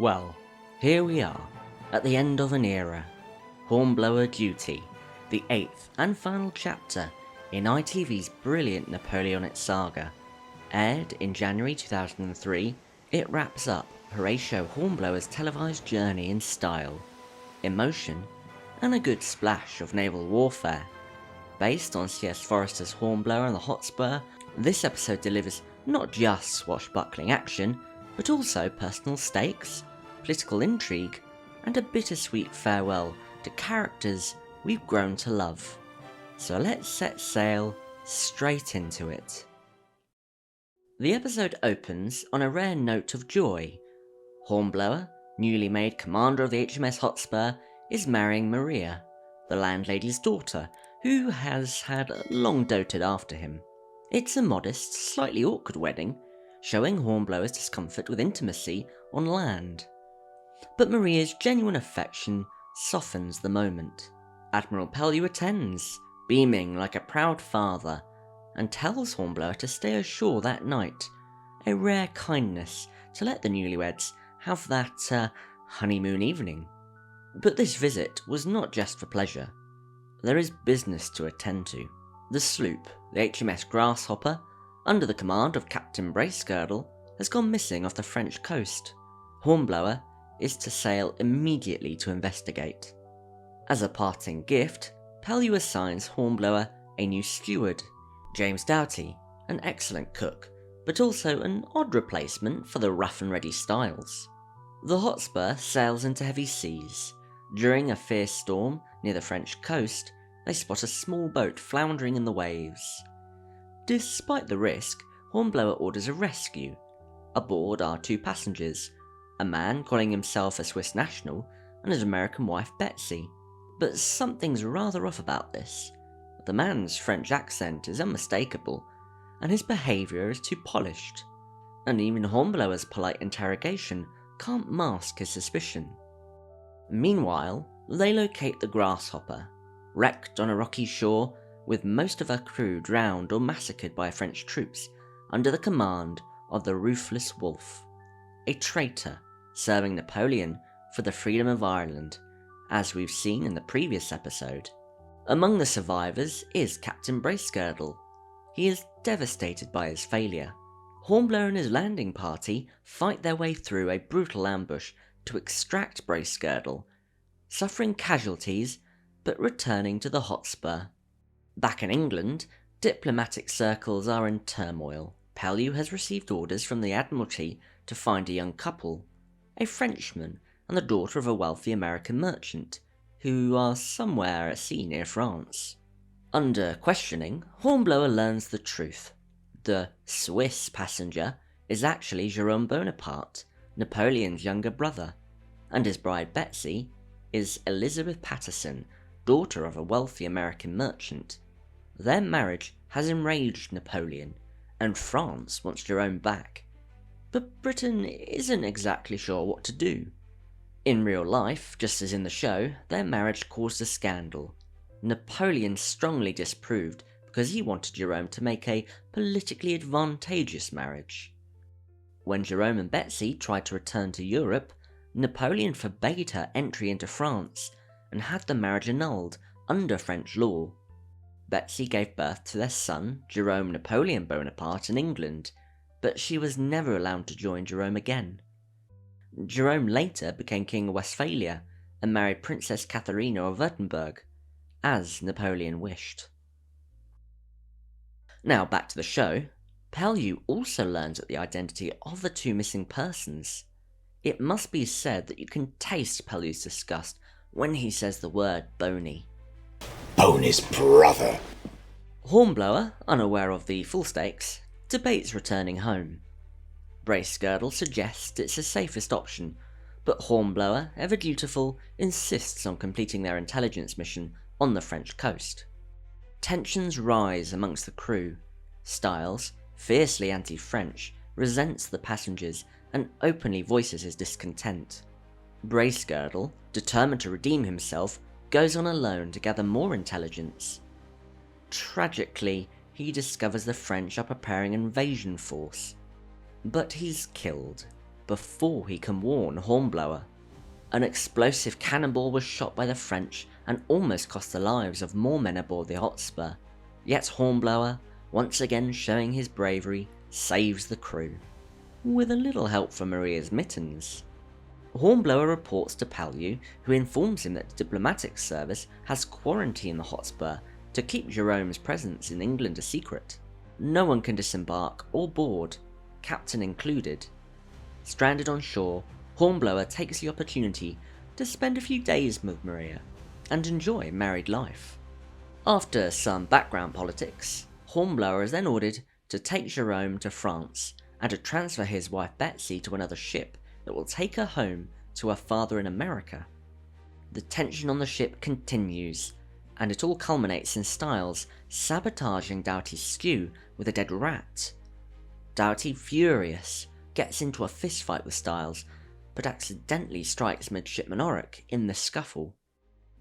Well, here we are, at the end of an era. Hornblower Duty, the 8th and final chapter in ITV's brilliant Napoleonic saga. Aired in January 2003, it wraps up Horatio Hornblower's televised journey in style, emotion, and a good splash of naval warfare. Based on C.S. Forester's Hornblower and the Hotspur, this episode delivers not just swashbuckling action, but also personal stakes, political intrigue, and a bittersweet farewell to characters we've grown to love. So let's set sail straight into it. The episode opens on a rare note of joy. Hornblower, newly made commander of the HMS Hotspur, is marrying Maria, the landlady's daughter, who has had long doted after him. It's a modest, slightly awkward wedding, showing Hornblower's discomfort with intimacy on land. But Maria's genuine affection softens the moment. Admiral Pellew attends, beaming like a proud father, and tells Hornblower to stay ashore that night, a rare kindness to let the newlyweds have that honeymoon evening. But this visit was not just for pleasure. There is business to attend to. The sloop, the HMS Grasshopper, under the command of Captain Bracegirdle, has gone missing off the French coast. Hornblower is to sail immediately to investigate. As a parting gift, Pellew assigns Hornblower a new steward, James Doughty, an excellent cook, but also an odd replacement for the rough and ready Styles. The Hotspur sails into heavy seas. During a fierce storm near the French coast, they spot a small boat floundering in the waves. Despite the risk, Hornblower orders a rescue. Aboard are 2 passengers, a man calling himself a Swiss national and his American wife Betsy. But something's rather off about this. The man's French accent is unmistakable, and his behaviour is too polished, and even Hornblower's polite interrogation can't mask his suspicion. Meanwhile, they locate the Grasshopper, wrecked on a rocky shore with most of her crew drowned or massacred by French troops under the command of the ruthless Wolfe, a traitor serving Napoleon for the freedom of Ireland, as we've seen in the previous episode. Among the survivors is Captain Bracegirdle. He is devastated by his failure. Hornblower and his landing party fight their way through a brutal ambush to extract Bracegirdle, suffering casualties but returning to the Hotspur. Back in England, diplomatic circles are in turmoil. Pellew has received orders from the Admiralty to find a young couple, a Frenchman and the daughter of a wealthy American merchant, who are somewhere at sea near France. Under questioning, Hornblower learns the truth. The Swiss passenger is actually Jerome Bonaparte, Napoleon's younger brother, and his bride Betsy is Elizabeth Patterson, daughter of a wealthy American merchant. Their marriage has enraged Napoleon, and France wants Jerome back. But Britain isn't exactly sure what to do. In real life, just as in the show, their marriage caused a scandal. Napoleon strongly disapproved because he wanted Jerome to make a politically advantageous marriage. When Jerome and Betsy tried to return to Europe, Napoleon forbade her entry into France and had the marriage annulled under French law. Betsy gave birth to their son, Jerome Napoleon Bonaparte, in England, but she was never allowed to join Jerome again. Jerome later became King of Westphalia and married Princess Katharina of Württemberg, as Napoleon wished. Now back to the show. Pellew also learns the identity of the 2 missing persons. It must be said that you can taste Pellew's disgust when he says the word Boney. Boney's brother. Hornblower, unaware of the full stakes, debates returning home. Bracegirdle suggests it's the safest option, but Hornblower, ever dutiful, insists on completing their intelligence mission on the French coast. Tensions rise amongst the crew. Styles, fiercely anti-French, resents the passengers and openly voices his discontent. Bracegirdle, determined to redeem himself, goes on alone to gather more intelligence. Tragically, he discovers the French are preparing an invasion force. But he's killed. before he can warn Hornblower. An explosive cannonball was shot by the French and almost cost the lives of more men aboard the Hotspur, yet Hornblower, once again showing his bravery, saves the crew, with a little help from Maria's mittens. Hornblower reports to Pellew, who informs him that the diplomatic service has quarantined the Hotspur to keep Jerome's presence in England a secret. No one can disembark or board, captain included. Stranded on shore, Hornblower takes the opportunity to spend a few days with Maria and enjoy married life. After some background politics, Hornblower is then ordered to take Jerome to France and to transfer his wife Betsy to another ship that will take her home to her father in America. The tension on the ship continues, and it all culminates in Styles sabotaging Doughty's stew with a dead rat. Doughty, furious, gets into a fistfight with Styles, but accidentally strikes Midshipman Orrick in the scuffle.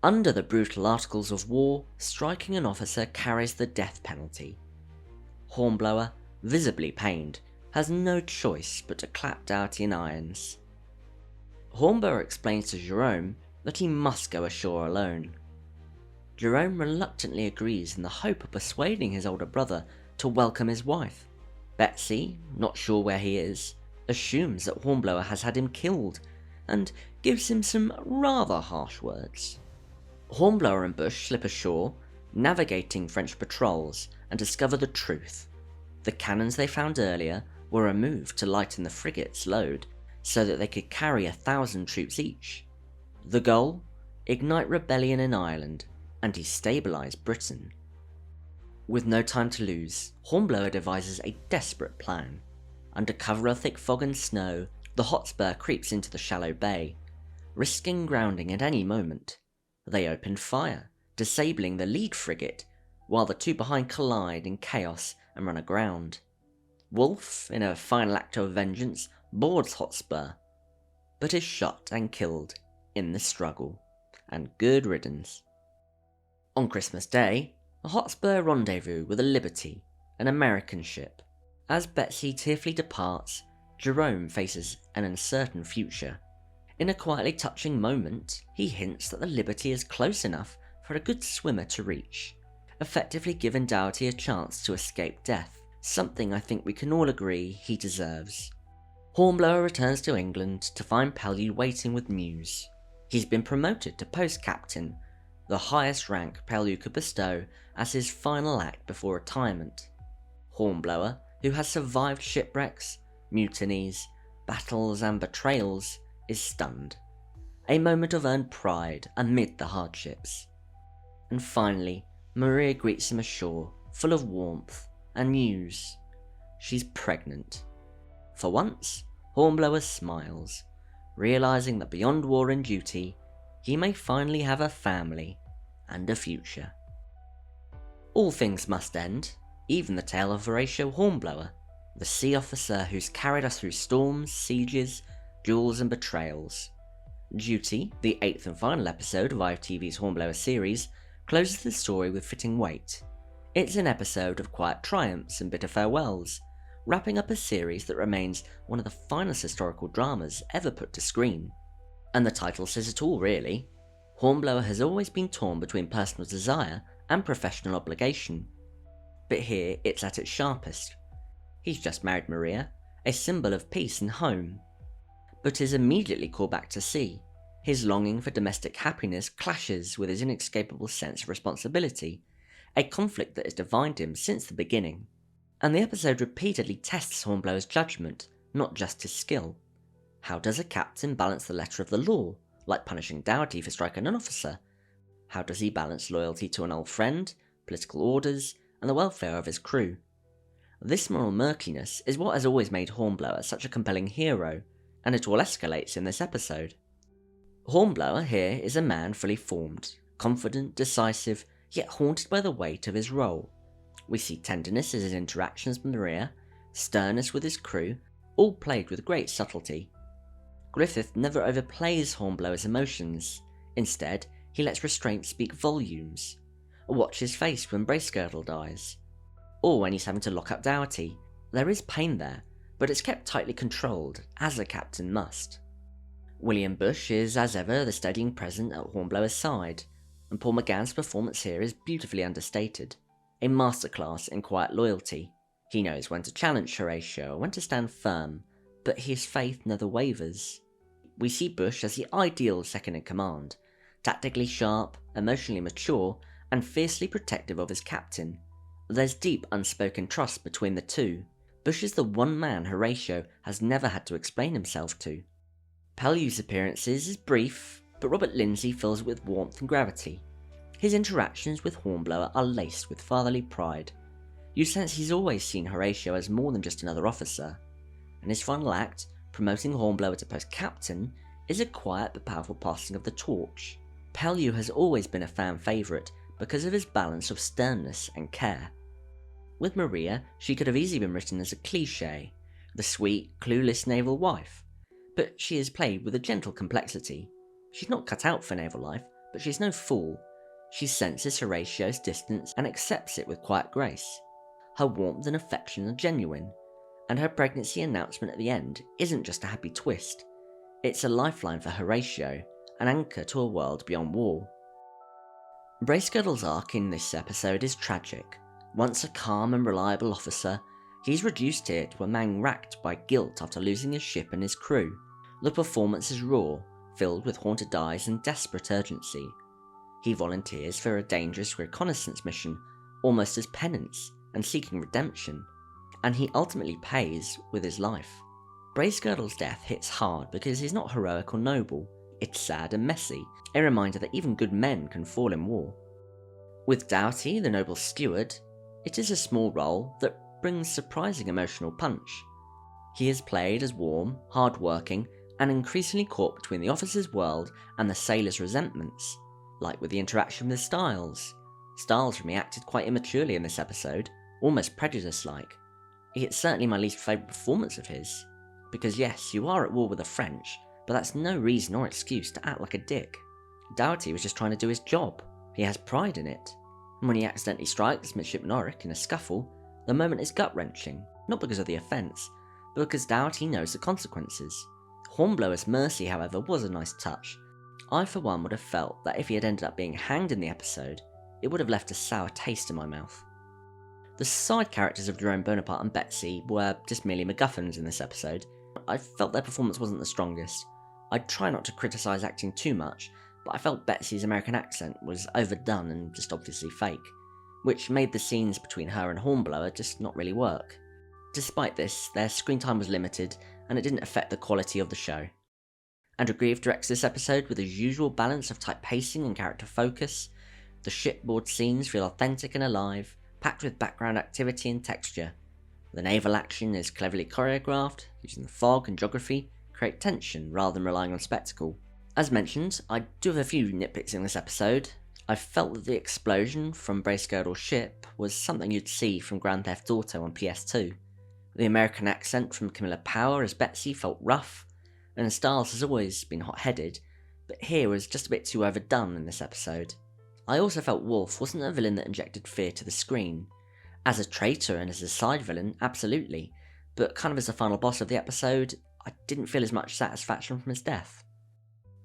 Under the brutal Articles of War, striking an officer carries the death penalty. Hornblower, visibly pained, has no choice but to clap Doughty in irons. Hornblower explains to Jerome that he must go ashore alone. Jerome reluctantly agrees in the hope of persuading his older brother to welcome his wife. Betsy, not sure where he is, assumes that Hornblower has had him killed and gives him some rather harsh words. Hornblower and Bush slip ashore, navigating French patrols, and discover the truth. The cannons they found earlier were removed to lighten the frigate's load so that they could carry 1,000 troops each. The goal? Ignite rebellion in Ireland and destabilise Britain. With no time to lose, Hornblower devises a desperate plan. Under cover of thick fog and snow, the Hotspur creeps into the shallow bay, risking grounding at any moment. They open fire, disabling the lead frigate, while the two behind collide in chaos and run aground. Wolfe, in a final act of vengeance, boards Hotspur, but is shot and killed in the struggle, and good riddance. On Christmas Day, the Hotspur rendezvous with the Liberty, an American ship. As Betsy tearfully departs, Jerome faces an uncertain future. In a quietly touching moment, he hints that the Liberty is close enough for a good swimmer to reach, effectively giving Doughty a chance to escape death, something I think we can all agree he deserves. Hornblower returns to England to find Pellew waiting with news. He's been promoted to post-captain, the highest rank Pellew could bestow as his final act before retirement. Hornblower, who has survived shipwrecks, mutinies, battles and betrayals, is stunned. A moment of earned pride amid the hardships. And finally, Maria greets him ashore, full of warmth and news. She's pregnant. For once, Hornblower smiles, realising that beyond war and duty, he may finally have a family and a future. All things must end, even the tale of Horatio Hornblower, the sea officer who's carried us through storms, sieges, duels and betrayals. Duty, the 8th and final episode of ITV's Hornblower series, closes the story with fitting weight. It's an episode of quiet triumphs and bitter farewells, wrapping up a series that remains one of the finest historical dramas ever put to screen. And the title says it all, really. Hornblower has always been torn between personal desire and professional obligation, but here it's at its sharpest. He's just married Maria, a symbol of peace and home, but is immediately called back to sea. His longing for domestic happiness clashes with his inescapable sense of responsibility, a conflict that has defined him since the beginning. And the episode repeatedly tests Hornblower's judgment, not just his skill. How does a captain balance the letter of the law, like punishing Doughty for striking an officer? How does he balance loyalty to an old friend, political orders, and the welfare of his crew? This moral murkiness is what has always made Hornblower such a compelling hero, and it all escalates in this episode. Hornblower here is a man fully formed, confident, decisive, yet haunted by the weight of his role. We see tenderness in his interactions with Maria, sternness with his crew, all played with great subtlety. Griffith never overplays Hornblower's emotions. Instead, he lets restraint speak volumes. Watch his face when Bracegirdle dies. Or when he's having to lock up Doughty. There is pain there, but it's kept tightly controlled, as a captain must. William Bush is, as ever, the steadying presence at Hornblower's side, and Paul McGann's performance here is beautifully understated. A masterclass in quiet loyalty. He knows when to challenge Horatio, when to stand firm, but his faith never wavers. We see Bush as the ideal second-in-command, tactically sharp, emotionally mature, and fiercely protective of his captain. There's deep unspoken trust between the two. Bush is the one man Horatio has never had to explain himself to. Pellew's appearances is brief, but Robert Lindsay fills it with warmth and gravity. His interactions with Hornblower are laced with fatherly pride. You sense he's always seen Horatio as more than just another officer, and his final act, promoting Hornblower to post captain, is a quiet but powerful passing of the torch. Pellew has always been a fan favourite because of his balance of sternness and care. With Maria, she could have easily been written as a cliché, the sweet, clueless naval wife, but she is played with a gentle complexity. She's not cut out for naval life, but she's no fool. She senses Horatio's distance and accepts it with quiet grace. Her warmth and affection are genuine, and her pregnancy announcement at the end isn't just a happy twist. It's a lifeline for Horatio, an anchor to a world beyond war. Bracegirdle's arc in this episode is tragic. Once a calm and reliable officer, he's reduced here to a man racked by guilt after losing his ship and his crew. The performance is raw, filled with haunted eyes and desperate urgency. He volunteers for a dangerous reconnaissance mission, almost as penance and seeking redemption, and he ultimately pays with his life. Bracegirdle's death hits hard because he's not heroic or noble. It's sad and messy, a reminder that even good men can fall in war. With Doughty, the noble steward, it is a small role that brings surprising emotional punch. He is played as warm, hard-working, and increasingly caught between the officer's world and the sailor's resentments, like with the interaction with Styles. Styles reacted quite immaturely in this episode, almost prejudice-like. It's certainly my least favourite performance of his, because yes, you are at war with the French, but that's no reason or excuse to act like a dick. Doughty was just trying to do his job. He has pride in it. And when he accidentally strikes Midshipman Orrick in a scuffle, the moment is gut-wrenching, not because of the offence, but because Doughty knows the consequences. Hornblower's mercy, however, was a nice touch. I for one would have felt that if he had ended up being hanged in the episode, it would have left a sour taste in my mouth. The side characters of Jerome Bonaparte and Betsy were just merely MacGuffins in this episode. I felt their performance wasn't the strongest. I try not to criticise acting too much, but I felt Betsy's American accent was overdone and just obviously fake, which made the scenes between her and Hornblower just not really work. Despite this, their screen time was limited, and it didn't affect the quality of the show. Andrew Grieve directs this episode with his usual balance of tight pacing and character focus. The shipboard scenes feel authentic and alive, packed with background activity and texture. The naval action is cleverly choreographed, using the fog and geography to create tension rather than relying on spectacle. As mentioned, I do have a few nitpicks in this episode. I felt that the explosion from Bracegirdle's ship was something you'd see from Grand Theft Auto on PS2. The American accent from Camilla Power as Betsy felt rough, and Styles has always been hot-headed, but here was just a bit too overdone in this episode. I also felt Wolf wasn't a villain that injected fear to the screen. As a traitor and as a side villain, absolutely, but kind of as the final boss of the episode, I didn't feel as much satisfaction from his death.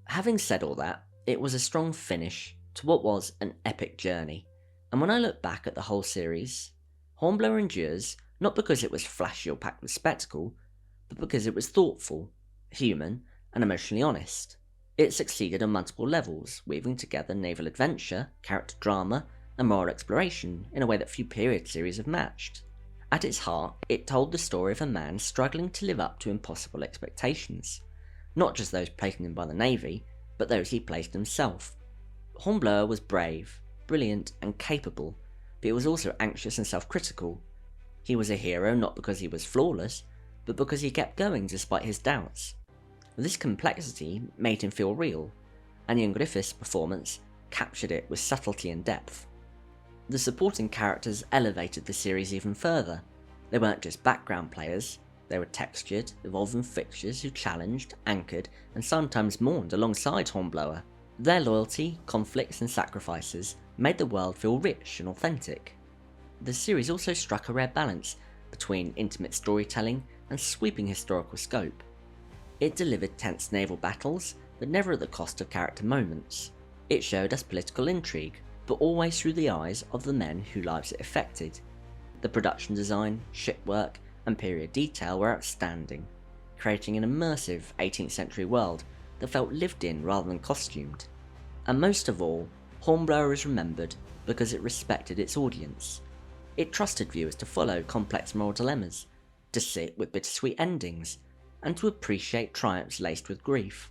Having said all that, it was a strong finish to what was an epic journey, and when I look back at the whole series, Hornblower endures not because it was flashy or packed with spectacle, but because it was thoughtful, human, and emotionally honest. It succeeded on multiple levels, weaving together naval adventure, character drama, and moral exploration in a way that few period series have matched. At its heart, it told the story of a man struggling to live up to impossible expectations, not just those placed on him by the Navy, but those he placed himself. Hornblower was brave, brilliant, and capable, but he was also anxious and self-critical. He was a hero not because he was flawless, but because he kept going despite his doubts. This complexity made him feel real, and Ian Griffith's performance captured it with subtlety and depth. The supporting characters elevated the series even further. They weren't just background players, they were textured, evolving fixtures who challenged, anchored, and sometimes mourned alongside Hornblower. Their loyalty, conflicts, and sacrifices made the world feel rich and authentic. The series also struck a rare balance between intimate storytelling and sweeping historical scope. It delivered tense naval battles, but never at the cost of character moments. It showed us political intrigue, but always through the eyes of the men whose lives it affected. The production design, shipwork, and period detail were outstanding, creating an immersive 18th century world that felt lived in rather than costumed. And most of all, Hornblower is remembered because it respected its audience. It trusted viewers to follow complex moral dilemmas, to sit with bittersweet endings, and to appreciate triumphs laced with grief.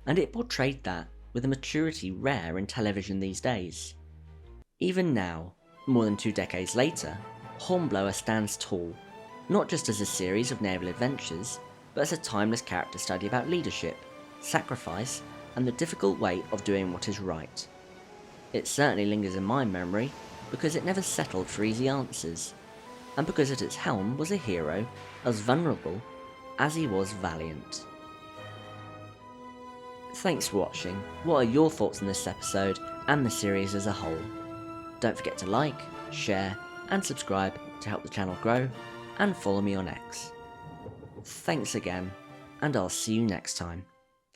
And it portrayed that with a maturity rare in television these days. Even now, more than 2 decades later, Hornblower stands tall, not just as a series of naval adventures, but as a timeless character study about leadership, sacrifice, and the difficult weight of doing what is right. It certainly lingers in my memory because it never settled for easy answers, and because at its helm was a hero as vulnerable as he was valiant. Thanks for watching. What are your thoughts on this episode and the series as a whole? Don't forget to like, share, and subscribe to help the channel grow, and follow me on X. Thanks again, and I'll see you next time.